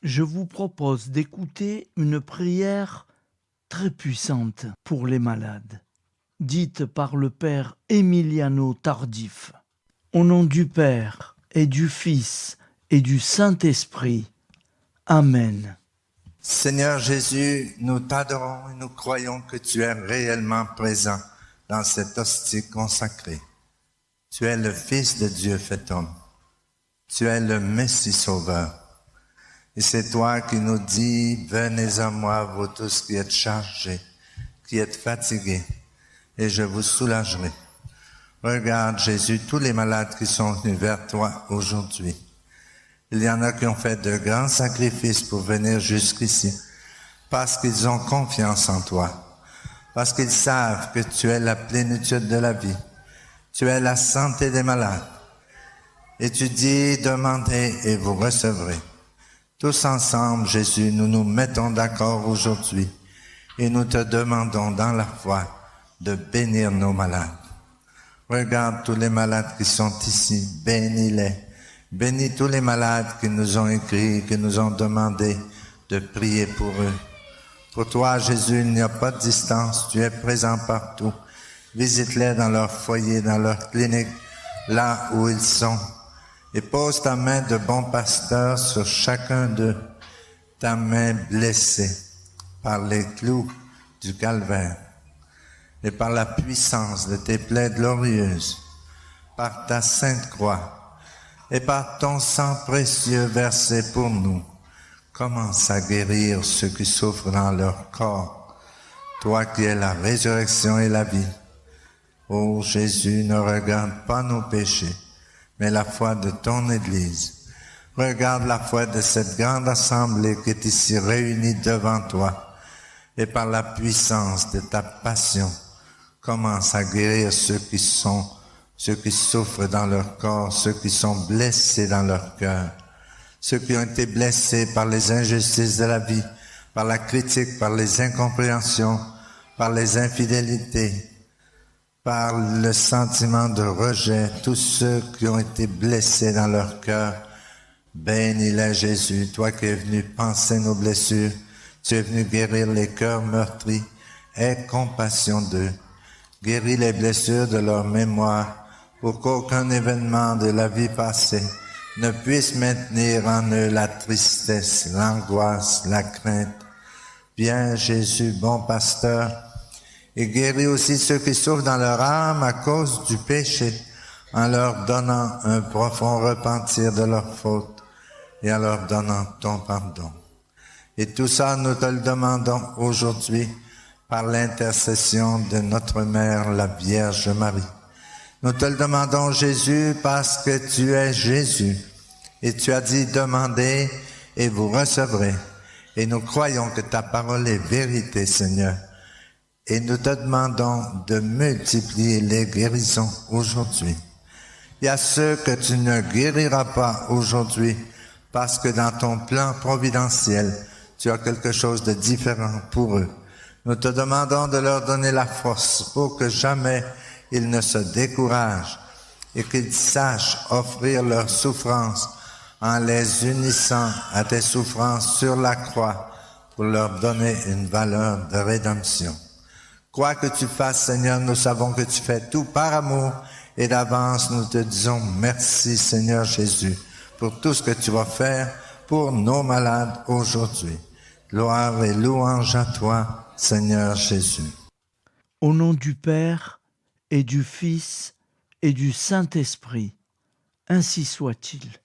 je vous propose d'écouter une prière très puissante pour les malades, dite par le Père Emiliano Tardif. Au nom du Père et du Fils et du Saint-Esprit. Amen. Seigneur Jésus, nous t'adorons et nous croyons que tu es réellement présent dans cette hostie consacrée. Tu es le Fils de Dieu fait homme. Tu es le Messie sauveur. Et c'est toi qui nous dis, venez à moi, vous tous qui êtes chargés, qui êtes fatigués, et je vous soulagerai. Regarde Jésus, tous les malades qui sont venus vers toi aujourd'hui. Il y en a qui ont fait de grands sacrifices pour venir jusqu'ici, parce qu'ils ont confiance en toi, parce qu'ils savent que tu es la plénitude de la vie, tu es la santé des malades. Et tu dis, demandez et vous recevrez. Tous ensemble, Jésus, nous nous mettons d'accord aujourd'hui et nous te demandons dans la foi de bénir nos malades. Regarde tous les malades qui sont ici, bénis-les. Bénis tous les malades qui nous ont écrit, qui nous ont demandé de prier pour eux. Pour toi, Jésus, il n'y a pas de distance, tu es présent partout. Visite-les dans leur foyer, dans leur clinique, là où ils sont. Et pose ta main de bon pasteur sur chacun d'eux, ta main blessée par les clous du calvaire et par la puissance de tes plaies glorieuses, par ta sainte croix et par ton sang précieux versé pour nous. Commence à guérir ceux qui souffrent dans leur corps, toi qui es la résurrection et la vie. Ô Jésus, ne regarde pas nos péchés, mais la foi de ton Église. Regarde la foi de cette grande assemblée qui est ici réunie devant toi, et par la puissance de ta passion, commence à guérir ceux qui souffrent dans leur corps, ceux qui sont blessés dans leur cœur, ceux qui ont été blessés par les injustices de la vie, par la critique, par les incompréhensions, par les infidélités, par le sentiment de rejet, tous ceux qui ont été blessés dans leur cœur. Bénis-les, Jésus, toi qui es venu panser nos blessures, tu es venu guérir les cœurs meurtris. Aie compassion d'eux. Guéris les blessures de leur mémoire pour qu'aucun événement de la vie passée ne puisse maintenir en eux la tristesse, l'angoisse, la crainte. Viens, Jésus, bon pasteur, et guéris aussi ceux qui souffrent dans leur âme à cause du péché, en leur donnant un profond repentir de leurs fautes et en leur donnant ton pardon. Et tout ça, nous te le demandons aujourd'hui par l'intercession de notre Mère, la Vierge Marie. Nous te le demandons, Jésus, parce que tu es Jésus. Et tu as dit, demandez et vous recevrez. Et nous croyons que ta parole est vérité, Seigneur. Et nous te demandons de multiplier les guérisons aujourd'hui. Il y a ceux que tu ne guériras pas aujourd'hui parce que dans ton plan providentiel, tu as quelque chose de différent pour eux. Nous te demandons de leur donner la force pour que jamais ils ne se découragent et qu'ils sachent offrir leur souffrance en les unissant à tes souffrances sur la croix pour leur donner une valeur de rédemption. Quoi que tu fasses, Seigneur, nous savons que tu fais tout par amour et d'avance nous te disons merci, Seigneur Jésus, pour tout ce que tu vas faire pour nos malades aujourd'hui. Gloire et louange à toi, Seigneur Jésus. Au nom du Père et du Fils et du Saint-Esprit, ainsi soit-il.